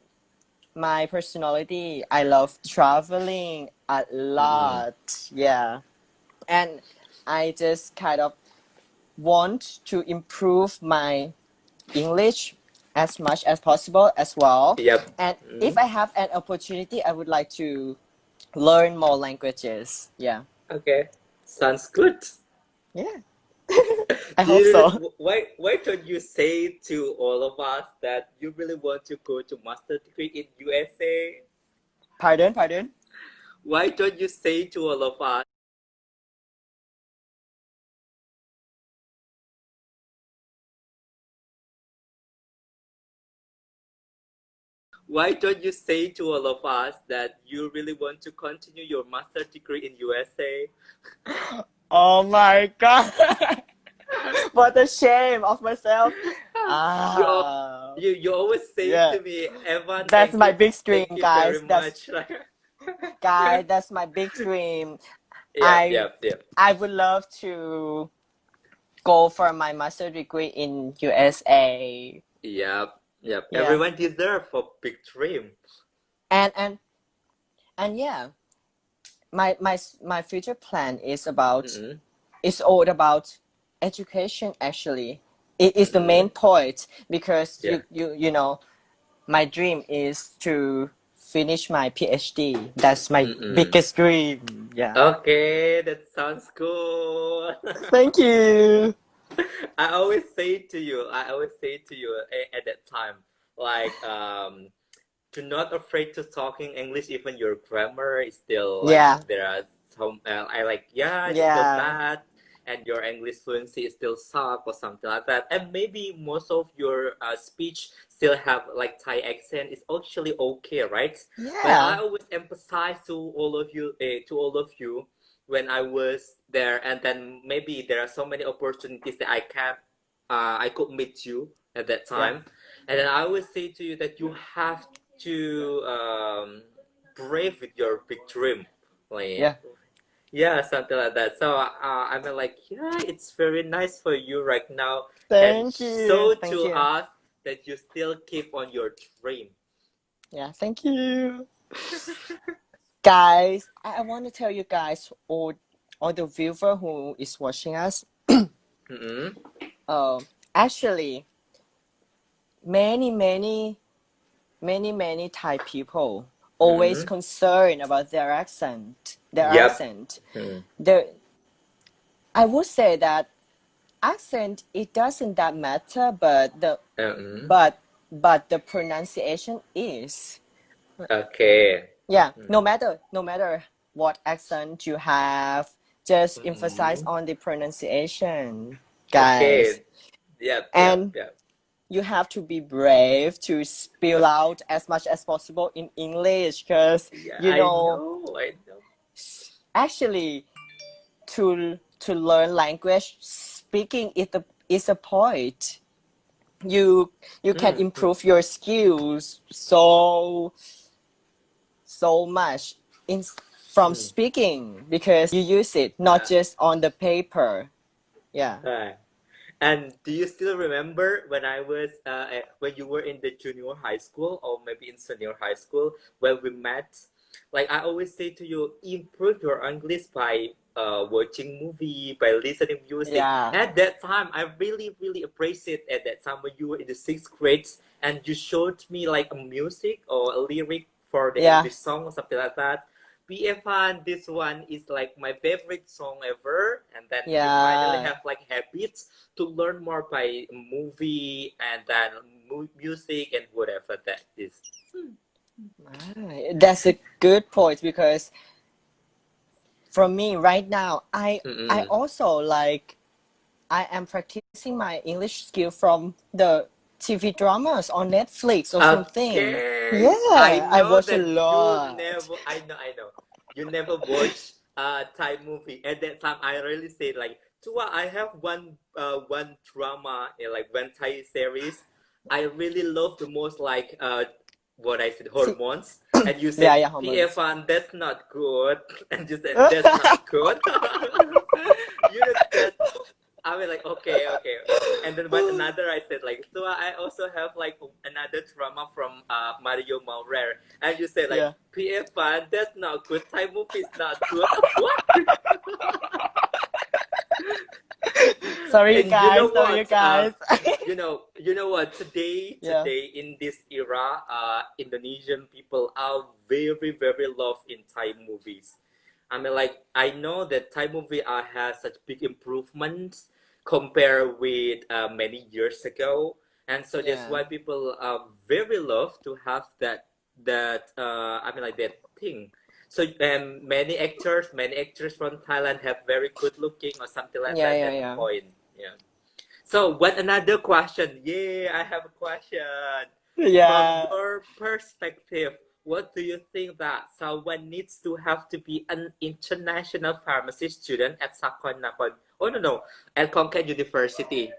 Speaker 2: my personality, I love traveling a
Speaker 1: Mm-mm.
Speaker 2: lot. Yeah, and I just kind of want to improve my English as much as possible as well.
Speaker 1: Yep.
Speaker 2: And if
Speaker 1: Mm.
Speaker 2: I have an opportunity, I would like to learn more languages. Yeah.
Speaker 1: Okay. Sounds good.
Speaker 2: Yeah. I
Speaker 1: Do
Speaker 2: hope
Speaker 1: you really,
Speaker 2: so.
Speaker 1: why don't you say to all of us that you really want to go to master degree in USA?
Speaker 2: Pardon, pardon.
Speaker 1: Why don't you say to all of us? Why don't you say to all of us that you really want to continue your master degree in USA?
Speaker 2: Oh my god. What a shame of myself.
Speaker 1: You
Speaker 2: Ah.
Speaker 1: you always say
Speaker 2: Yeah.
Speaker 1: to me, Evan,
Speaker 2: That's my big
Speaker 1: thank
Speaker 2: dream,
Speaker 1: you very
Speaker 2: guys.
Speaker 1: much.
Speaker 2: That's my big dream.
Speaker 1: Yep,
Speaker 2: I
Speaker 1: yep, yep.
Speaker 2: I would love to go for my master degree in USA.
Speaker 1: Yep, yep.
Speaker 2: Yeah.
Speaker 1: Everyone deserves a big dream.
Speaker 2: And and and yeah, my future plan is about
Speaker 1: Mm-mm,
Speaker 2: it's all about education actually. It is the main
Speaker 1: mm-mm.
Speaker 2: point because
Speaker 1: Yeah.
Speaker 2: my dream is to finish my PhD. That's my
Speaker 1: Mm-mm.
Speaker 2: biggest dream. Yeah.
Speaker 1: Okay, that sounds cool.
Speaker 2: Thank you.
Speaker 1: I always say to you at that time, like, to not afraid to talking English, even your grammar is still like
Speaker 2: Yeah.
Speaker 1: there are some, I like, yeah, it's still
Speaker 2: Yeah.
Speaker 1: bad, and your English fluency is still suck or something like that, and maybe most of your speech still have like Thai accent. It's actually okay, right? But I
Speaker 2: Yeah.
Speaker 1: always emphasize to all of you when I was there, and then maybe there are so many opportunities that I could meet you at that
Speaker 2: Yeah.
Speaker 1: time, and then I always say to you that you have to brave with your big dream, like
Speaker 2: Yeah.
Speaker 1: yeah, something like that. So I mean, like, yeah, it's very nice for you right now, and
Speaker 2: Thank you.
Speaker 1: show
Speaker 2: Thank
Speaker 1: to
Speaker 2: you.
Speaker 1: us that you still keep on your dream.
Speaker 2: Yeah. Thank you. Guys, I want to tell you guys, all the viewer who is watching us,
Speaker 1: Mm-mm.
Speaker 2: uh, actually, many, many, many Thai people always
Speaker 1: Mm-mm.
Speaker 2: concerned about their accent. Their
Speaker 1: Yep.
Speaker 2: accent.
Speaker 1: Mm.
Speaker 2: The I would say that accent, it doesn't that matter,
Speaker 1: Mm-mm.
Speaker 2: but the pronunciation is.
Speaker 1: Okay.
Speaker 2: Yeah,
Speaker 1: Mm.
Speaker 2: no matter what accent you have, just emphasize
Speaker 1: Mm-mm.
Speaker 2: on the pronunciation, guys.
Speaker 1: Okay. Yep. Yep.
Speaker 2: And
Speaker 1: Yep.
Speaker 2: you have to be brave to spill out as much as possible in English because
Speaker 1: Yeah,
Speaker 2: you know
Speaker 1: I know.
Speaker 2: actually to learn language speaking is a point. You can
Speaker 1: Mm, mm,
Speaker 2: improve your skills so much in from
Speaker 1: mm.
Speaker 2: speaking because you use it not
Speaker 1: Uh,
Speaker 2: just on the paper. Yeah.
Speaker 1: uh. And do you still remember when when you were in the junior high school or maybe in senior high school when we met? Like I always say to you, improve your English by watching movie, by listening music.
Speaker 2: Yeah.
Speaker 1: At that time, I really appreciate at that time when you were in the sixth grade and you showed me like a music or a lyric for the
Speaker 2: Yeah.
Speaker 1: English song or something like that. PFan, this one is like my favorite song ever, and then you finally
Speaker 2: Yeah.
Speaker 1: have like habits to learn more by movie and then music and whatever that is.
Speaker 2: That's a good point because for me right now, I
Speaker 1: Mm-mm.
Speaker 2: also like I am practicing my English skill from the TV dramas on Netflix or something.
Speaker 1: Okay, I
Speaker 2: Yeah, I
Speaker 1: know
Speaker 2: watch a
Speaker 1: that you
Speaker 2: lot.
Speaker 1: never. I know. You never watch Thai movie. At that time, I really say like, Tua, I have one drama like one Thai series. I really love the most like what I said
Speaker 2: See,
Speaker 1: hormones, and you
Speaker 2: yeah,
Speaker 1: said
Speaker 2: yeah, hormones.
Speaker 1: PFN that's not good, and you said that's not good. You know that I was like, okay. And then but another I said like, so I also have like another drama from Mario Maurer. And you said like,
Speaker 2: Yeah.
Speaker 1: PF1, that's not good. Thai movie is not good. What?
Speaker 2: Sorry, you
Speaker 1: And you know
Speaker 2: guys. Sorry, you
Speaker 1: what?
Speaker 2: guys.
Speaker 1: You know what?
Speaker 2: Yeah.
Speaker 1: Today in this era, Indonesian people are very love in Thai movies. I mean, like I know that Thai movie has such big improvements compared with many years ago, and so that's
Speaker 2: Yeah.
Speaker 1: why people very love to have I mean like that thing. So many actors from Thailand have very good looking or something like
Speaker 2: Yeah,
Speaker 1: that.
Speaker 2: yeah,
Speaker 1: That's the
Speaker 2: yeah.
Speaker 1: point. Yeah. So what another question? Yeah, I have a question. From
Speaker 2: Yeah.
Speaker 1: your perspective, what do you think that someone needs to have to be an international pharmacy student at Sakon Nakhon? Oh no, at Khon University.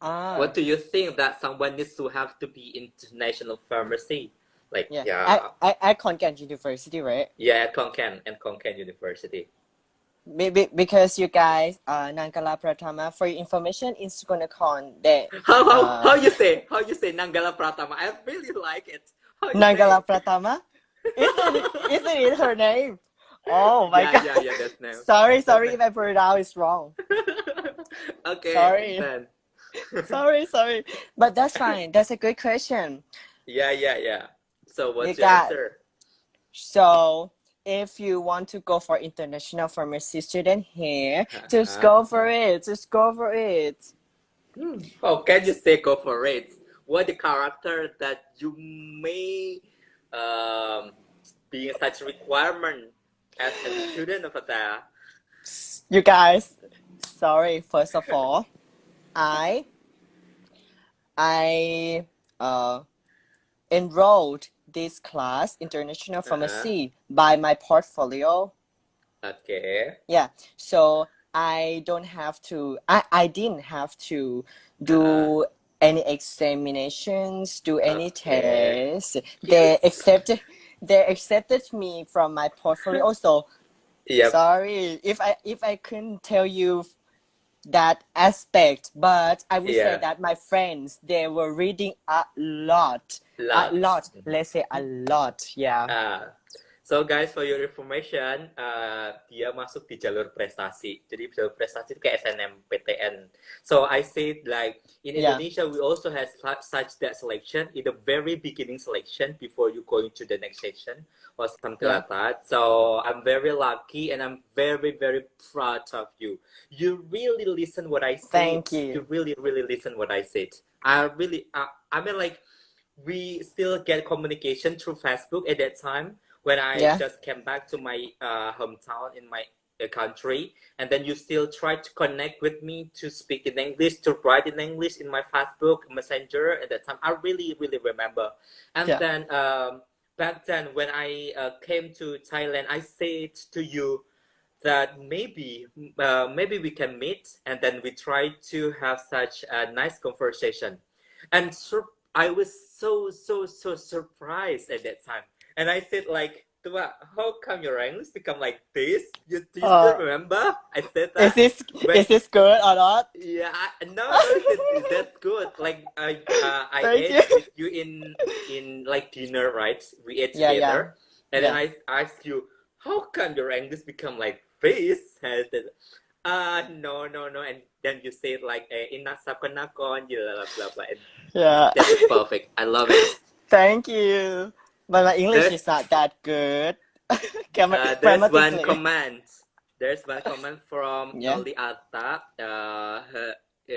Speaker 2: Ah,
Speaker 1: What do you think that someone needs to have to be international pharmacy? Like
Speaker 2: yeah.
Speaker 1: yeah,
Speaker 2: At Khon University, right?
Speaker 1: yeah, at Khon University.
Speaker 2: Maybe because you guys, Nangala Pratama, for your information, is gonna con that
Speaker 1: How you say? How you say Nanggala Pratama? I really like it. How you
Speaker 2: Nangala
Speaker 1: say?
Speaker 2: Pratama. Isn't it her name? Oh my god.
Speaker 1: Yeah, that's name. That's
Speaker 2: Sorry
Speaker 1: name.
Speaker 2: if I pronounced wrong.
Speaker 1: Okay,
Speaker 2: Sorry.
Speaker 1: understand.
Speaker 2: Sorry. But that's fine. That's a good question.
Speaker 1: Yeah. So
Speaker 2: You
Speaker 1: what's your
Speaker 2: got
Speaker 1: answer?
Speaker 2: so if you want to go for international pharmacy student here, just
Speaker 1: Uh-huh.
Speaker 2: go for it. Just go for it.
Speaker 1: How can you say go for it? What the character that you may um, be in such requirement as a student of that?
Speaker 2: You guys, sorry. First of all, I I uh enrolled this class, international
Speaker 1: Uh-huh.
Speaker 2: pharmacy, by my portfolio.
Speaker 1: Okay.
Speaker 2: Yeah, so I didn't have to
Speaker 1: Uh-uh.
Speaker 2: do any examinations, do any
Speaker 1: Okay.
Speaker 2: tests.
Speaker 1: Yes.
Speaker 2: They accepted me from my portfolio. Also,
Speaker 1: Yep.
Speaker 2: sorry if I couldn't tell you that aspect, but I would say
Speaker 1: Yeah.
Speaker 2: that my friends they were reading a
Speaker 1: Lot.
Speaker 2: lot. Let's say a lot. Yeah.
Speaker 1: Ah, so guys, for your information, dia masuk di jalur prestasi. Jadi jalur prestasi itu kayak SNMPTN. So I said like in
Speaker 2: Yeah.
Speaker 1: Indonesia we also have such that selection in the very beginning selection before you going to the next section or something
Speaker 2: Yeah.
Speaker 1: like that. So I'm very lucky and I'm very proud of you. You really listen what I said.
Speaker 2: Thank you.
Speaker 1: You really listen what I said. I mean like we still get communication through Facebook at that time when I
Speaker 2: Yeah.
Speaker 1: just came back to my hometown in my country, and then you still try to connect with me to speak in English, to write in English in my Facebook Messenger at that time. I really, really remember. And
Speaker 2: Yeah.
Speaker 1: then back then when I came to Thailand, I said to you that maybe we can meet and then we try to have such a nice conversation. And I was so surprised at that time. And I said like, "Tua, how come your English become like this? Do you still
Speaker 2: Uh,
Speaker 1: remember?" I said
Speaker 2: is
Speaker 1: that.
Speaker 2: this
Speaker 1: But
Speaker 2: is this good or not?
Speaker 1: yeah, no, that's good. Like I
Speaker 2: Thank you.
Speaker 1: ate with you in like dinner, right? We ate
Speaker 2: Yeah, yeah,
Speaker 1: together, and then
Speaker 2: yeah.
Speaker 1: I asked you, "How come your English become like this?" I said, no, and then you said like, "Inasapanagon," blah blah blah, and
Speaker 2: Yeah.
Speaker 1: that was perfect. I love it.
Speaker 2: Thank you. But my English
Speaker 1: There's
Speaker 2: is not that good.
Speaker 1: there's one
Speaker 2: Grammatically.
Speaker 1: comment. There's one comment from
Speaker 2: Yeah.
Speaker 1: Noli Alta.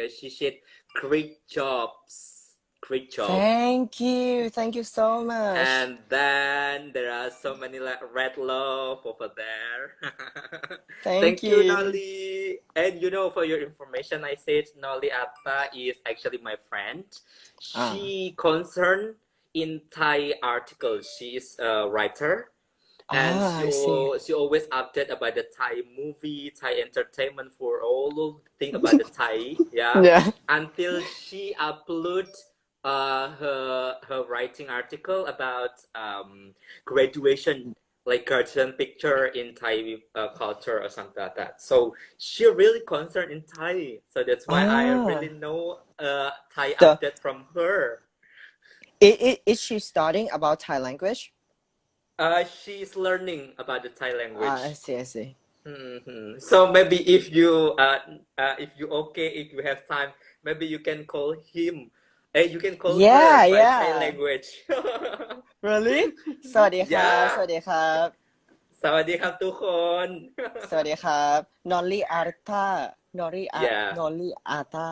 Speaker 1: She said, "Great jobs, great job."
Speaker 2: Thank you. Thank you so much.
Speaker 1: And then there are so many like red love over there.
Speaker 2: Thank
Speaker 1: Thank you,
Speaker 2: you.
Speaker 1: Nolly. And for your information, I said Nolly Atta is actually my friend.
Speaker 2: Ah.
Speaker 1: She concerned in Thai articles. She is a writer, and
Speaker 2: Ah, I see.
Speaker 1: she always update about the Thai movie, Thai entertainment for all of the thing about the Thai, yeah.
Speaker 2: Yeah.
Speaker 1: Until she upload her writing article about graduation, like graduation picture in Thai culture or something like that. So she really concerned in Thai. So that's why I really
Speaker 2: Ah.
Speaker 1: know Thai
Speaker 2: So,
Speaker 1: update from her.
Speaker 2: is she studying about Thai language?
Speaker 1: She's learning about the Thai
Speaker 2: Ah, I
Speaker 1: language.
Speaker 2: see, I see.
Speaker 1: So maybe if you okay, if you have time, maybe you can call him. You can call
Speaker 2: Yeah,
Speaker 1: her by Thai
Speaker 2: yeah.
Speaker 1: language.
Speaker 2: Really? สวัสดีครับ ส
Speaker 1: Yeah.
Speaker 2: วัสดีครับ
Speaker 1: สวัสดีครับทุกคน
Speaker 2: สวัสดีครับนอลลี่อาร์ตานอลลี่อาน
Speaker 1: Yeah.
Speaker 2: อลลี่อาร์ตา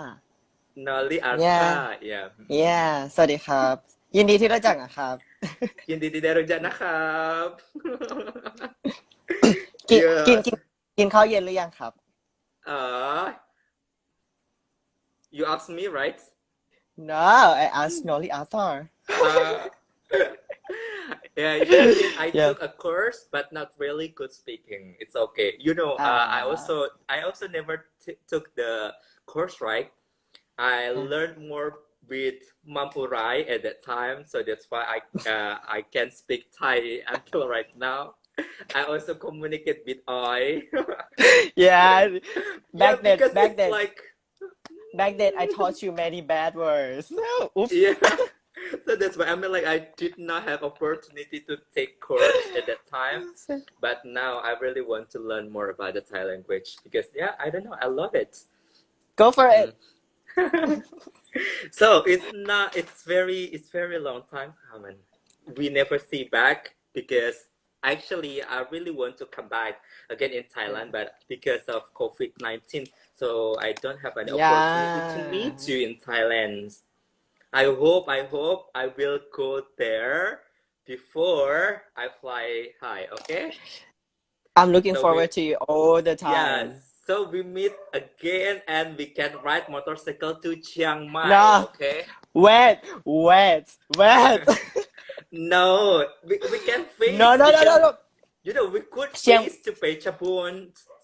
Speaker 1: Noli
Speaker 2: yeah
Speaker 1: Arta. Yeah.
Speaker 2: yeah สวัสดีครับ ยินดีที่ได้รู้จักนะครับ
Speaker 1: ยินดีที่ได้รู้จักนะครับ
Speaker 2: กินกิน
Speaker 1: Yes.
Speaker 2: กินกินข้าวเย็นหรือยังครับ
Speaker 1: Uh, you asked me, right?
Speaker 2: no I asked นอลลี่อาร์ตา
Speaker 1: Uh, yeah, she said I
Speaker 2: yeah
Speaker 1: took a course, but not really good speaking. It's okay. I
Speaker 2: ah
Speaker 1: also never took the course, right? I learned more with Mampurai at that time, so that's why I can speak Thai until right now. I also communicate with Oi.
Speaker 2: yeah
Speaker 1: Yeah,
Speaker 2: back then
Speaker 1: because
Speaker 2: back
Speaker 1: it's
Speaker 2: then
Speaker 1: like
Speaker 2: back then I taught you many bad words oops
Speaker 1: yeah. So that's why I mean like I did not have opportunity to take course at that time, but now I really want to learn more about the Thai language because yeah, I don't know, I love it.
Speaker 2: go for it
Speaker 1: So it's very long time coming. We never see back because actually I really want to come back again in
Speaker 2: yeah
Speaker 1: Thailand, but because of COVID-19, so I don't have any opportunity to
Speaker 2: yeah
Speaker 1: meet you in Thailand. I hope I will go there before I fly high. Okay,
Speaker 2: I'm looking
Speaker 1: so we
Speaker 2: forward to you all the
Speaker 1: yes,
Speaker 2: time
Speaker 1: so we meet again and we can ride motorcycle to Chiang Mai.
Speaker 2: no
Speaker 1: Okay.
Speaker 2: wait
Speaker 1: No, we can
Speaker 2: no
Speaker 1: face.
Speaker 2: no no no no
Speaker 1: We could
Speaker 2: เชียง
Speaker 1: face to Phetchabun.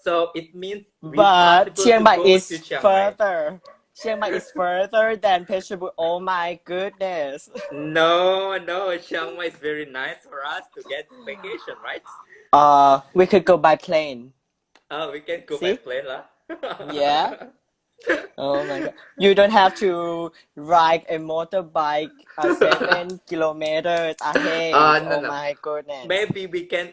Speaker 1: So it means we
Speaker 2: But
Speaker 1: possible
Speaker 2: Chiang
Speaker 1: to
Speaker 2: Mai
Speaker 1: go to
Speaker 2: is
Speaker 1: Chiang Mai.
Speaker 2: further. Chiang Mai is further than Phetchabun. Oh my goodness.
Speaker 1: No, Chiang Mai is very nice for us to get vacation, right?
Speaker 2: We could go by plane.
Speaker 1: Oh, we can go by
Speaker 2: See?
Speaker 1: plane, lah.
Speaker 2: Yeah. Oh my god. You don't have to ride a motorbike 7 kilometers ahead.
Speaker 1: No,
Speaker 2: Oh
Speaker 1: no.
Speaker 2: my goodness.
Speaker 1: Maybe we can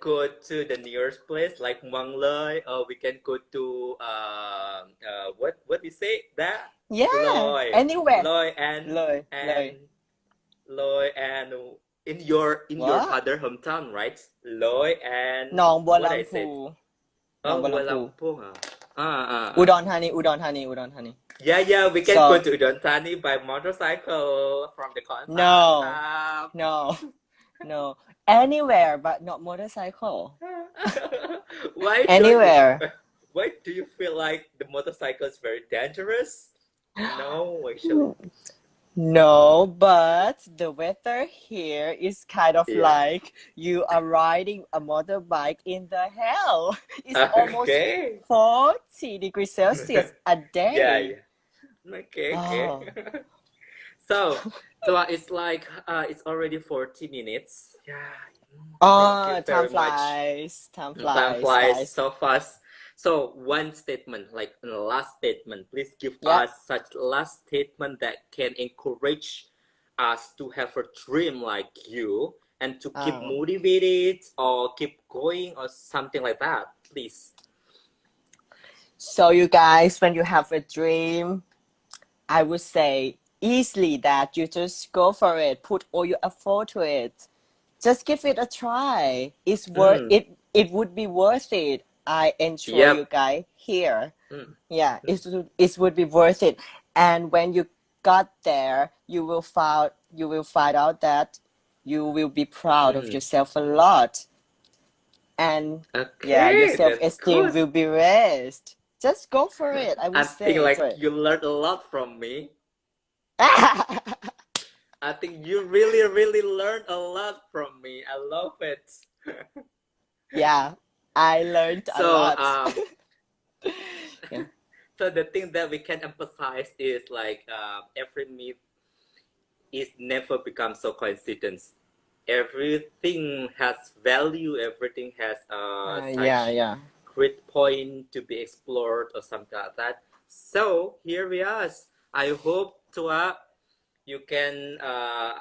Speaker 1: go to the nearest place like Muang Loi, or we can go to what we say that
Speaker 2: Yeah.
Speaker 1: Loi,
Speaker 2: Anywhere.
Speaker 1: Loi and
Speaker 2: Loi.
Speaker 1: and
Speaker 2: Loi.
Speaker 1: Loi and in your
Speaker 2: What?
Speaker 1: father hometown, right? Loi and
Speaker 2: หนองบัว
Speaker 1: what I
Speaker 2: ลำพู
Speaker 1: said.
Speaker 2: หนอง
Speaker 1: Oh,
Speaker 2: บัวลำพู
Speaker 1: Walampung. Ah.
Speaker 2: อุดรธานีอุดรธานีอุดรธานี
Speaker 1: Yeah, we can
Speaker 2: So
Speaker 1: go to Udon Thani by motorcycle from the Khon
Speaker 2: no
Speaker 1: Club.
Speaker 2: no No, anywhere but not motorcycle.
Speaker 1: Why don't you?
Speaker 2: Anywhere.
Speaker 1: Why do you feel like the motorcycle is very dangerous? No, actually.
Speaker 2: No, but the weather here is kind of
Speaker 1: Yeah.
Speaker 2: like you are riding a motorbike in the hell. It's almost
Speaker 1: Okay.
Speaker 2: 40 degrees Celsius a
Speaker 1: Yeah,
Speaker 2: day.
Speaker 1: yeah. Okay, okay.
Speaker 2: Oh,
Speaker 1: So, so it's like it's already 40 minutes. Yeah. Thank you
Speaker 2: oh, time
Speaker 1: very much.
Speaker 2: flies. Time
Speaker 1: Time
Speaker 2: flies,
Speaker 1: flies
Speaker 2: guys.
Speaker 1: so fast. So one statement, like a last statement, please give
Speaker 2: Yep.
Speaker 1: us such last statement that can encourage us to have a dream like you and to keep
Speaker 2: Um,
Speaker 1: motivated or keep going or something like that, please.
Speaker 2: so you guys, when you have a dream, I would say easily that you just go for it, put all your effort to it. Just give it a try. It's worth
Speaker 1: Mm,
Speaker 2: it. It would be worth it. I ensure you
Speaker 1: yep.
Speaker 2: guys here.
Speaker 1: Mm,
Speaker 2: Yeah, it would be worth it. And when you got there, you will find out that you will be proud of
Speaker 1: mm.
Speaker 2: yourself a lot. And yeah, your
Speaker 1: Okay, that's
Speaker 2: self-esteem
Speaker 1: good.
Speaker 2: will be raised. Just go for it. I
Speaker 1: I
Speaker 2: would
Speaker 1: think
Speaker 2: say for
Speaker 1: like
Speaker 2: it.
Speaker 1: you learned a lot from me. I think you really, really learned a lot from me. I love it.
Speaker 2: Yeah, I learned a
Speaker 1: So,
Speaker 2: lot. Yeah.
Speaker 1: so the thing that we can emphasize is like every myth is never become so coincidence. Everything has value. Everything has
Speaker 2: Yeah,
Speaker 1: such
Speaker 2: yeah.
Speaker 1: great point to be explored or something like that. So here we are. I hope Tua you can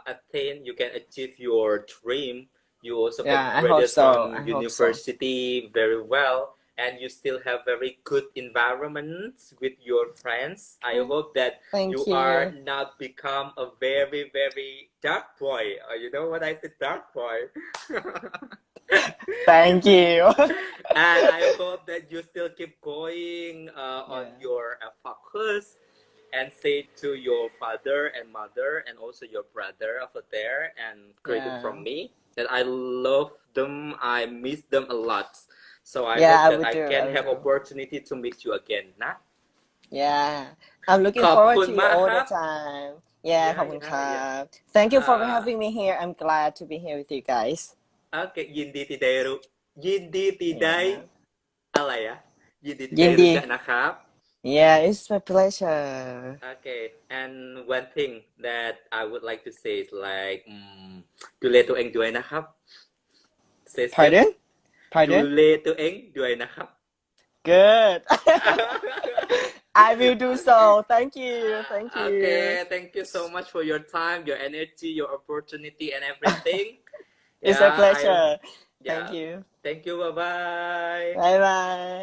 Speaker 1: attain, you can achieve your dream. You also
Speaker 2: Yeah, I hope
Speaker 1: graduated
Speaker 2: so.
Speaker 1: from
Speaker 2: I hope so.
Speaker 1: university very well, and you still have very good environment with your friends. I hope that
Speaker 2: Thank
Speaker 1: you are
Speaker 2: you.
Speaker 1: not become a very very dark boy. You know what I said, dark boy.
Speaker 2: Thank you.
Speaker 1: And I hope that you still keep going on
Speaker 2: Yeah.
Speaker 1: your focus and say to your father and mother and also your brother over there and greet
Speaker 2: Yeah.
Speaker 1: from me that I love them, I miss them a lot. So I
Speaker 2: Yeah,
Speaker 1: hope
Speaker 2: I
Speaker 1: that
Speaker 2: would
Speaker 1: I
Speaker 2: do. I
Speaker 1: can
Speaker 2: would
Speaker 1: have
Speaker 2: do.
Speaker 1: opportunity to meet you again. Nah?
Speaker 2: Yeah. I'm looking
Speaker 1: ขอบ
Speaker 2: forward
Speaker 1: คุณ
Speaker 2: to you
Speaker 1: มาก
Speaker 2: all
Speaker 1: ค
Speaker 2: the
Speaker 1: รับ
Speaker 2: time. Yeah,
Speaker 1: yeah
Speaker 2: ขอบคุณค
Speaker 1: yeah
Speaker 2: รั
Speaker 1: yeah
Speaker 2: บ Thank you for
Speaker 1: uh,
Speaker 2: having me here. I'm glad to be here with you guys.
Speaker 1: โอเคยินดีที่ได้รู้ยินดีที่ได้
Speaker 2: Yeah.
Speaker 1: อะไรอะยินดีที่ได้รู้จัก
Speaker 2: Yindi.
Speaker 1: นะครับ
Speaker 2: Yeah, it's my pleasure.
Speaker 1: Okay, and one thing that I would like to say is like ดูแลตัวเองด้วยนะครับ say step
Speaker 2: Pardon?
Speaker 1: ดู
Speaker 2: Pardon?
Speaker 1: แลตัวเองด้วยนะครับ
Speaker 2: Good. I will do so. Thank you. Thank you.
Speaker 1: Okay, thank you so much for your time, your energy, your opportunity, and everything.
Speaker 2: It's a
Speaker 1: Yeah,
Speaker 2: pleasure. Thank
Speaker 1: yeah,
Speaker 2: you.
Speaker 1: thank you. Bye bye.
Speaker 2: Bye bye.